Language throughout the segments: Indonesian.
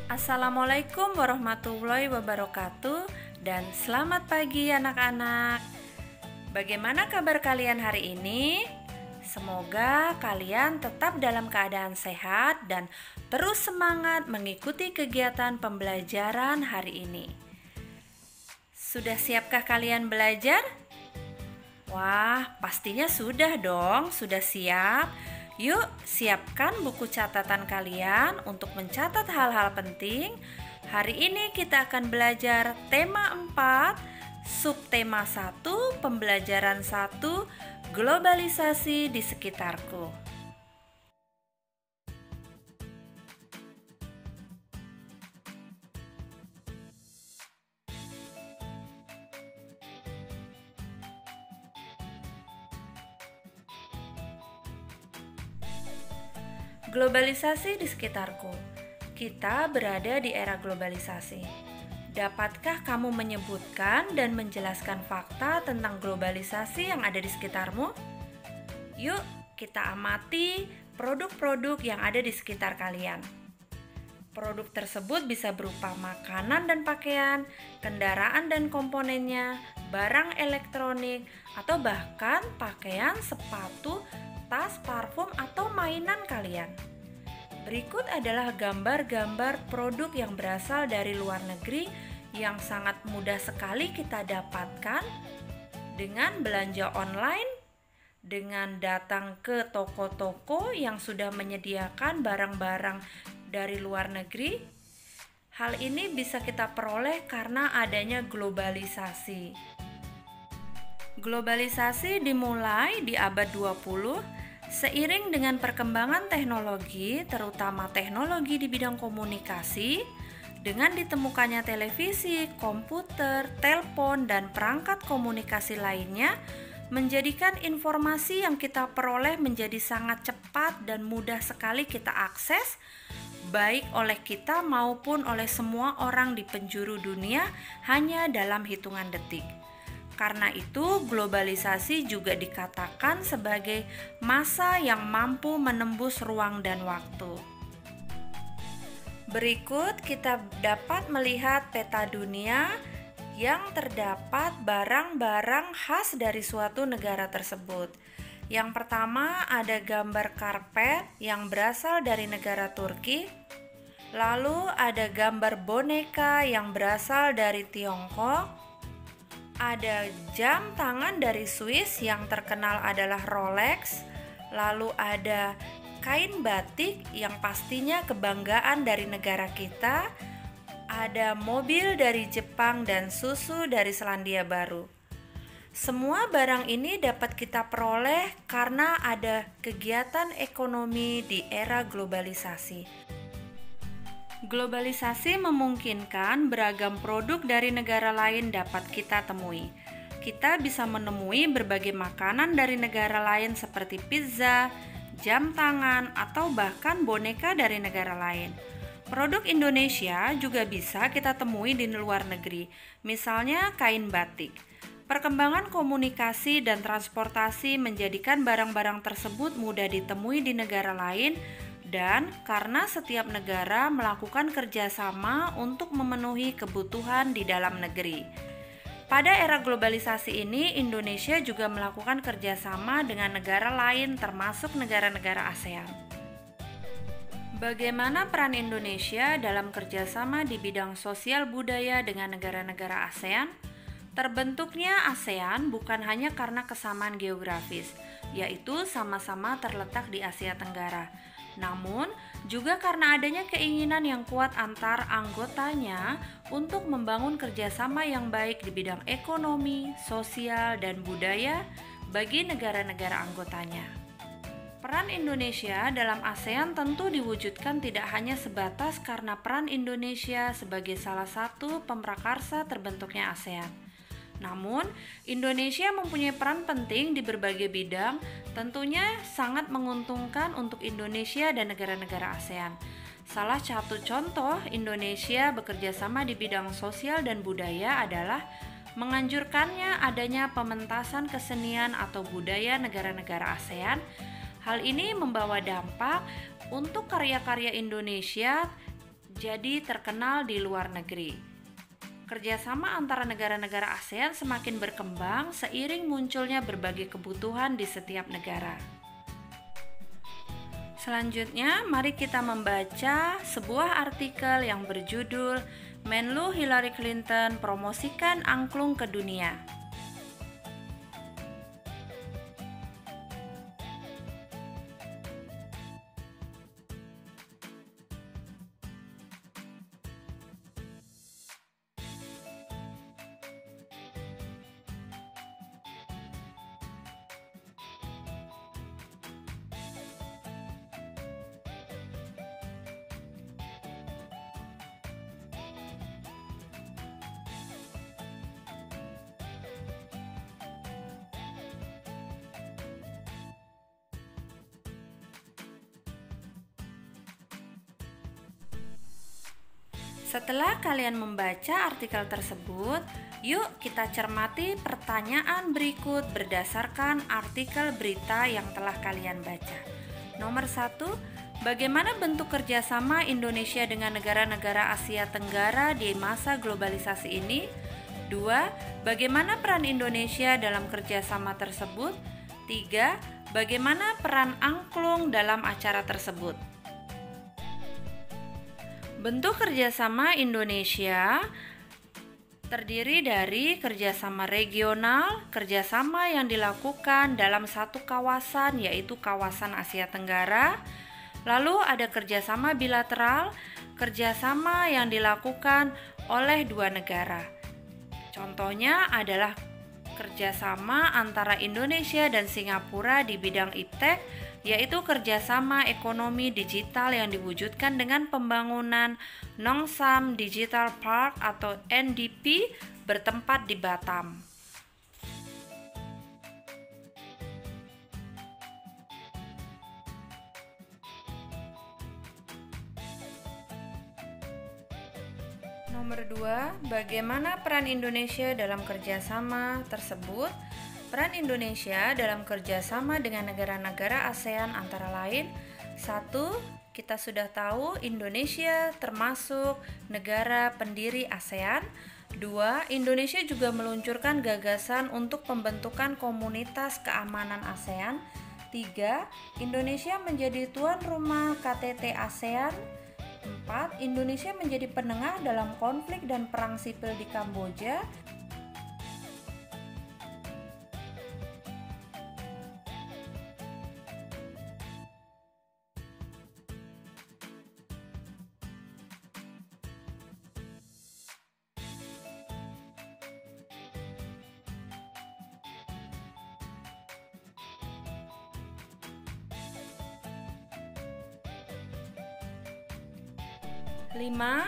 Assalamualaikum warahmatullahi wabarakatuh dan selamat pagi anak-anak. Bagaimana kabar kalian hari ini? Semoga kalian tetap dalam keadaan sehat dan terus semangat mengikuti kegiatan pembelajaran hari ini. Sudah siapkah kalian belajar? Wah, pastinya sudah dong, sudah siap. Yuk, siapkan buku catatan kalian untuk mencatat hal-hal penting. Hari ini kita akan belajar tema 4, subtema 1, pembelajaran 1, globalisasi di sekitarku. Globalisasi di sekitarku. Kita berada di era globalisasi. Dapatkah kamu menyebutkan dan menjelaskan fakta tentang globalisasi yang ada di sekitarmu? Yuk, kita amati produk-produk yang ada di sekitar kalian. Produk tersebut bisa berupa makanan dan pakaian, kendaraan dan komponennya, barang elektronik, atau bahkan pakaian, sepatu, tas, parfum, atau mainan kalian. Berikut adalah gambar-gambar produk yang berasal dari luar negeri yang sangat mudah sekali kita dapatkan dengan belanja online, dengan datang ke toko-toko yang sudah menyediakan barang-barang dari luar negeri. Hal ini bisa kita peroleh karena adanya globalisasi. Globalisasi dimulai di abad 20 seiring dengan perkembangan teknologi, terutama teknologi di bidang komunikasi, dengan ditemukannya televisi, komputer, telepon, dan perangkat komunikasi lainnya, menjadikan informasi yang kita peroleh menjadi sangat cepat dan mudah sekali kita akses, baik oleh kita maupun oleh semua orang di penjuru dunia hanya dalam hitungan detik. Karena itu, globalisasi juga dikatakan sebagai masa yang mampu menembus ruang dan waktu. Berikut kita dapat melihat peta dunia yang terdapat barang-barang khas dari suatu negara tersebut. Yang pertama ada gambar karpet yang berasal dari negara Turki. Lalu ada gambar boneka yang berasal dari Tiongkok. Ada jam tangan dari Swiss yang terkenal adalah Rolex. Lalu ada kain batik yang pastinya kebanggaan dari negara kita. Ada mobil dari Jepang dan susu dari Selandia Baru. Semua barang ini dapat kita peroleh karena ada kegiatan ekonomi di era globalisasi. Globalisasi memungkinkan beragam produk dari negara lain dapat kita temui. Kita bisa menemui berbagai makanan dari negara lain seperti pizza, jam tangan, atau bahkan boneka dari negara lain. Produk Indonesia juga bisa kita temui di luar negeri, misalnya kain batik. Perkembangan komunikasi dan transportasi menjadikan barang-barang tersebut mudah ditemui di negara lain, dan karena setiap negara melakukan kerjasama untuk memenuhi kebutuhan di dalam negeri. Pada era globalisasi ini, Indonesia juga melakukan kerjasama dengan negara lain termasuk negara-negara ASEAN. Bagaimana peran Indonesia dalam kerjasama di bidang sosial budaya dengan negara-negara ASEAN? Terbentuknya ASEAN bukan hanya karena kesamaan geografis, yaitu sama-sama terletak di Asia Tenggara, namun juga karena adanya keinginan yang kuat antar anggotanya untuk membangun kerjasama yang baik di bidang ekonomi, sosial, dan budaya bagi negara-negara anggotanya. Peran Indonesia dalam ASEAN tentu diwujudkan tidak hanya sebatas karena peran Indonesia sebagai salah satu pemrakarsa terbentuknya ASEAN. Namun, Indonesia mempunyai peran penting di berbagai bidang, tentunya sangat menguntungkan untuk Indonesia dan negara-negara ASEAN. Salah satu contoh Indonesia bekerja sama di bidang sosial dan budaya adalah menganjurkannya adanya pementasan kesenian atau budaya negara-negara ASEAN. Hal ini membawa dampak untuk karya-karya Indonesia jadi terkenal di luar negeri. Kerjasama antara negara-negara ASEAN semakin berkembang seiring munculnya berbagai kebutuhan di setiap negara. Selanjutnya, mari kita membaca sebuah artikel yang berjudul Menlu Hillary Clinton promosikan angklung ke dunia. Setelah kalian membaca artikel tersebut, yuk kita cermati pertanyaan berikut berdasarkan artikel berita yang telah kalian baca. Nomor 1, bagaimana bentuk kerjasama Indonesia dengan negara-negara Asia Tenggara di masa globalisasi ini? 2, bagaimana peran Indonesia dalam kerjasama tersebut? 3, bagaimana peran angklung dalam acara tersebut? Bentuk kerjasama Indonesia terdiri dari kerjasama regional, kerjasama yang dilakukan dalam satu kawasan yaitu kawasan Asia Tenggara. Lalu ada kerjasama bilateral, kerjasama yang dilakukan oleh dua negara. Contohnya adalah kerjasama antara Indonesia dan Singapura di bidang iptek, yaitu kerjasama ekonomi digital yang diwujudkan dengan pembangunan Nong Sam Digital Park atau NDP bertempat di Batam. Nomor 2, bagaimana peran Indonesia dalam kerjasama tersebut? Peran Indonesia dalam kerjasama dengan negara-negara ASEAN antara lain 1. Kita sudah tahu Indonesia termasuk negara pendiri ASEAN. 2. Indonesia juga meluncurkan gagasan untuk pembentukan komunitas keamanan ASEAN. 3. Indonesia menjadi tuan rumah KTT ASEAN. 4. Indonesia menjadi penengah dalam konflik dan perang sipil di Kamboja. Lima,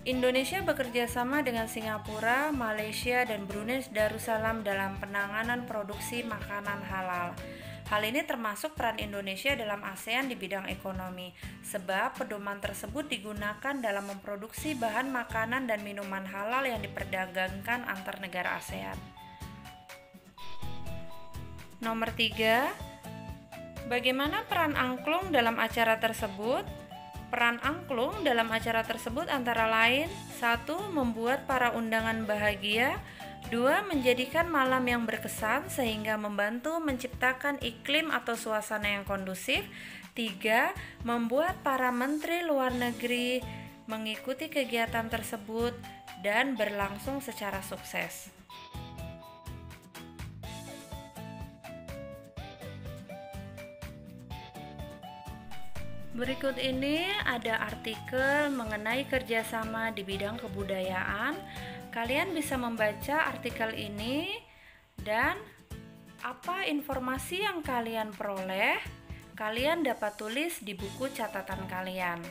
Indonesia bekerja sama dengan Singapura, Malaysia, dan Brunei Darussalam dalam penanganan produksi makanan halal. Hal ini termasuk peran Indonesia dalam ASEAN di bidang ekonomi, sebab pedoman tersebut digunakan dalam memproduksi bahan makanan dan minuman halal yang diperdagangkan antar negara ASEAN. Nomor 3, bagaimana peran angklung dalam acara tersebut? Peran angklung dalam acara tersebut antara lain 1. Membuat para undangan bahagia. 2. Menjadikan malam yang berkesan sehingga membantu menciptakan iklim atau suasana yang kondusif. 3. Membuat para menteri luar negeri mengikuti kegiatan tersebut dan berlangsung secara sukses. Berikut ini ada artikel mengenai kerjasama di bidang kebudayaan. Kalian bisa membaca artikel ini dan apa informasi yang kalian peroleh, kalian dapat tulis di buku catatan kalian.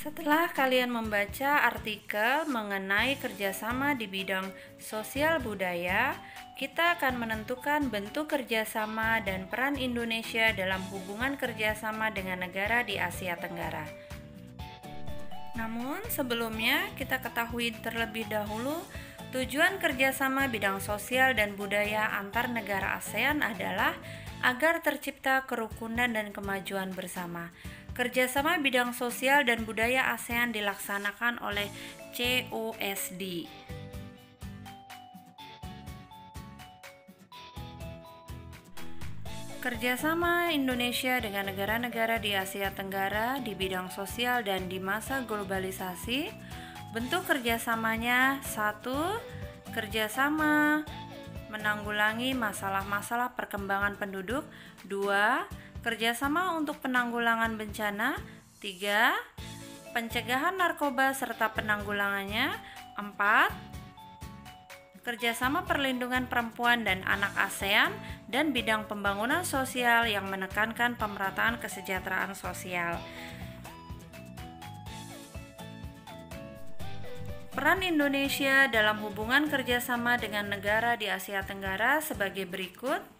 Setelah kalian membaca artikel mengenai kerjasama di bidang sosial budaya, kita akan menentukan bentuk kerjasama dan peran Indonesia dalam hubungan kerjasama dengan negara di Asia Tenggara. Namun sebelumnya kita ketahui terlebih dahulu tujuan kerjasama bidang sosial dan budaya antar negara ASEAN adalah agar tercipta kerukunan dan kemajuan bersama. Kerjasama bidang sosial dan budaya ASEAN dilaksanakan oleh COSD. Kerjasama Indonesia dengan negara-negara di Asia Tenggara di bidang sosial dan di masa globalisasi. Bentuk kerjasamanya: 1. Kerjasama menanggulangi masalah-masalah perkembangan penduduk. 2. Kerjasama untuk penanggulangan bencana. 3. Pencegahan narkoba serta penanggulangannya. 4. Kerjasama perlindungan perempuan dan anak ASEAN dan bidang pembangunan sosial yang menekankan pemerataan kesejahteraan sosial. Peran Indonesia dalam hubungan kerjasama dengan negara di Asia Tenggara sebagai berikut.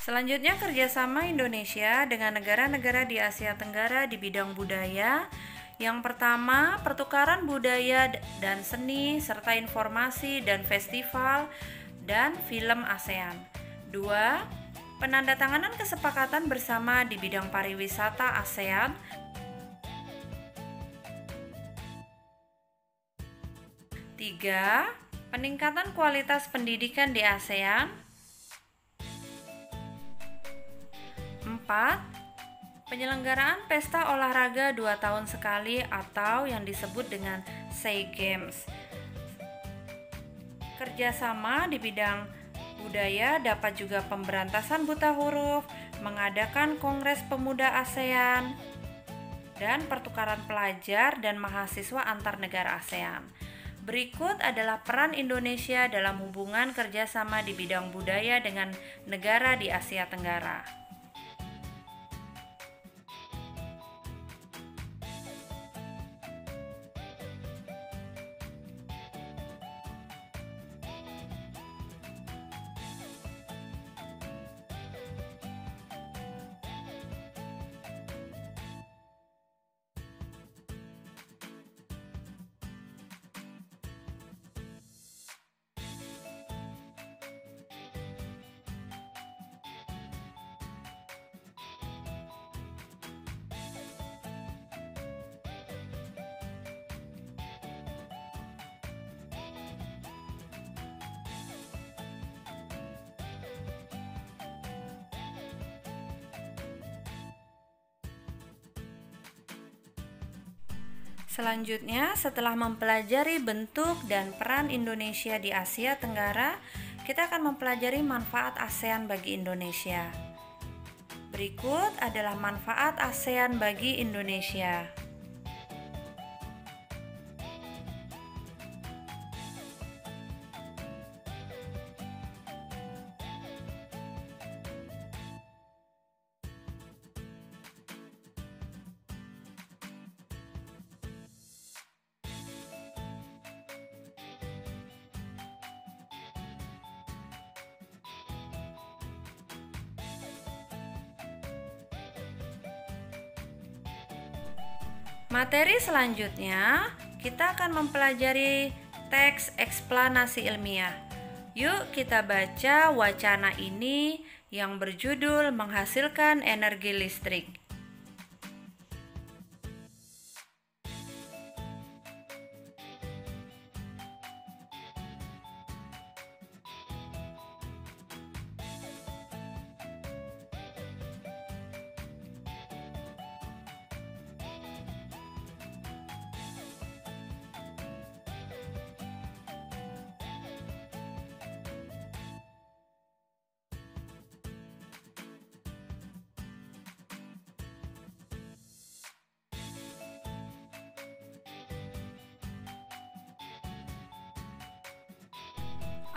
Selanjutnya, kerjasama Indonesia dengan negara-negara di Asia Tenggara di bidang budaya. Yang pertama, pertukaran budaya dan seni serta informasi dan festival dan film ASEAN. 2. Penandatanganan kesepakatan bersama di bidang pariwisata ASEAN. 3. Peningkatan kualitas pendidikan di ASEAN. 4. Penyelenggaraan pesta olahraga 2 tahun sekali atau yang disebut dengan SEA Games. Kerjasama di bidang budaya dapat juga pemberantasan buta huruf, mengadakan Kongres Pemuda ASEAN, dan pertukaran pelajar dan mahasiswa antar negara ASEAN. Berikut adalah peran Indonesia dalam hubungan kerjasama di bidang budaya dengan negara di Asia Tenggara. Selanjutnya, setelah mempelajari bentuk dan peran Indonesia di Asia Tenggara, kita akan mempelajari manfaat ASEAN bagi Indonesia. Berikut adalah manfaat ASEAN bagi Indonesia. Materi selanjutnya, kita akan mempelajari teks eksplanasi ilmiah. Yuk kita baca wacana ini yang berjudul menghasilkan energi listrik.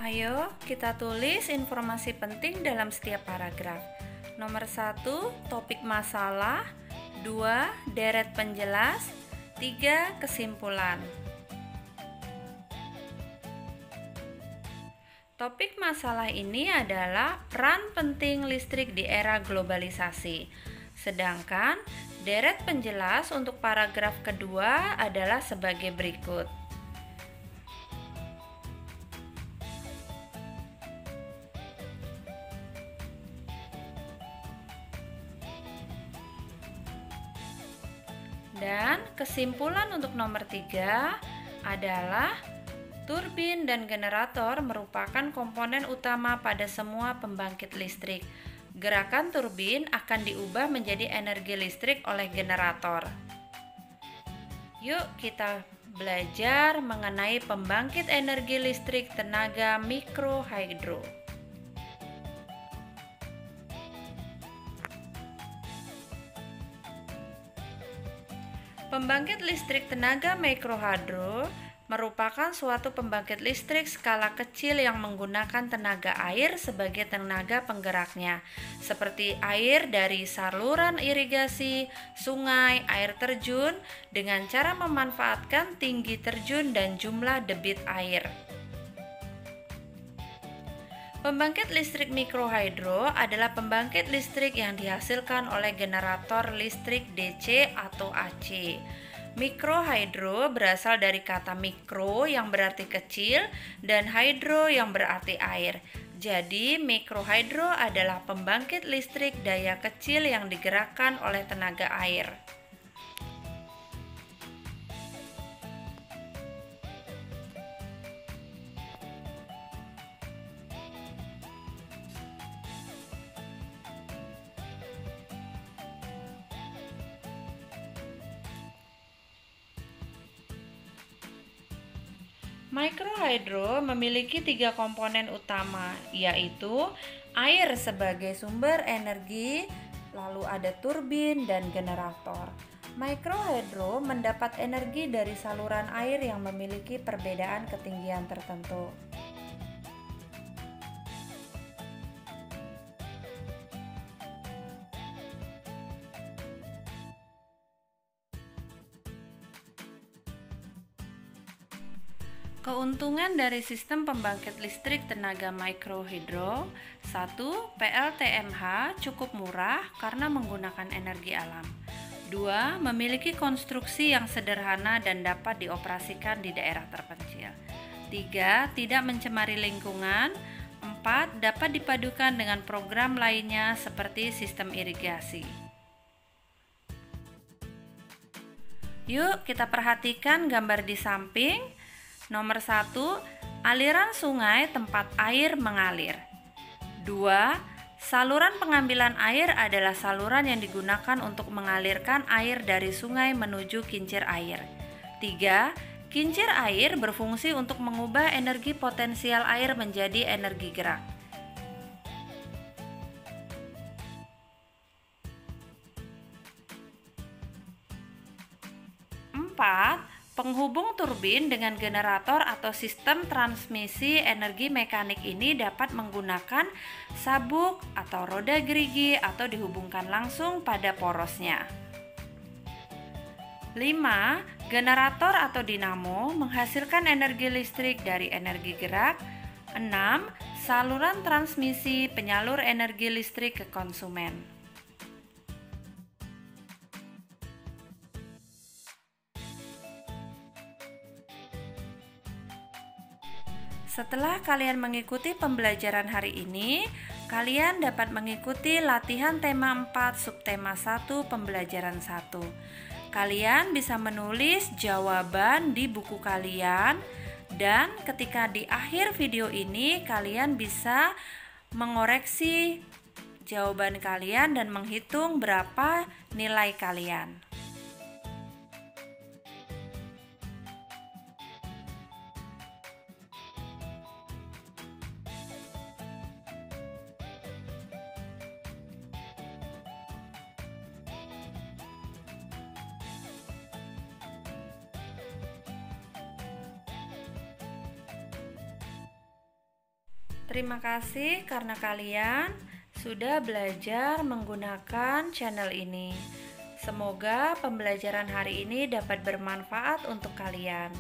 Ayo kita tulis informasi penting dalam setiap paragraf. Nomor 1, topik masalah. 2, deret penjelas. 3, kesimpulan. Topik masalah ini adalah peran penting listrik di era globalisasi. Sedangkan deret penjelas untuk paragraf kedua adalah sebagai berikut. Dan kesimpulan untuk nomor 3 adalah turbin dan generator merupakan komponen utama pada semua pembangkit listrik. Gerakan turbin akan diubah menjadi energi listrik oleh generator. Yuk kita belajar mengenai pembangkit energi listrik tenaga mikrohidro. Pembangkit listrik tenaga mikrohidro merupakan suatu pembangkit listrik skala kecil yang menggunakan tenaga air sebagai tenaga penggeraknya, seperti air dari saluran irigasi, sungai, air terjun, dengan cara memanfaatkan tinggi terjun dan jumlah debit air. Pembangkit listrik mikrohidro adalah pembangkit listrik yang dihasilkan oleh generator listrik DC atau AC. Mikrohidro berasal dari kata mikro yang berarti kecil dan hidro yang berarti air. Jadi, mikrohidro adalah pembangkit listrik daya kecil yang digerakkan oleh tenaga air. Mikrohidro memiliki 3 komponen utama, yaitu air sebagai sumber energi, lalu ada turbin dan generator. Mikrohidro mendapat energi dari saluran air yang memiliki perbedaan ketinggian tertentu. Keuntungan dari sistem pembangkit listrik tenaga mikrohidro: 1. PLTMH cukup murah karena menggunakan energi alam. 2. Memiliki konstruksi yang sederhana dan dapat dioperasikan di daerah terpencil. 3. Tidak mencemari lingkungan. 4. Dapat dipadukan dengan program lainnya seperti sistem irigasi. Yuk kita perhatikan gambar di samping. Nomor 1, aliran sungai tempat air mengalir. 2, saluran pengambilan air adalah saluran yang digunakan untuk mengalirkan air dari sungai menuju kincir air. 3, kincir air berfungsi untuk mengubah energi potensial air menjadi energi gerak. 4, penghubung turbin dengan generator atau sistem transmisi energi mekanik ini dapat menggunakan sabuk atau roda gerigi atau dihubungkan langsung pada porosnya. 5. Generator atau dinamo menghasilkan energi listrik dari energi gerak. 6. Saluran transmisi penyalur energi listrik ke konsumen. Setelah kalian mengikuti pembelajaran hari ini, kalian dapat mengikuti latihan tema 4 subtema 1 pembelajaran 1. Kalian bisa menulis jawaban di buku kalian, dan ketika di akhir video ini kalian bisa mengoreksi jawaban kalian dan menghitung berapa nilai kalian. Terima kasih karena kalian sudah belajar menggunakan channel ini. Semoga pembelajaran hari ini dapat bermanfaat untuk kalian.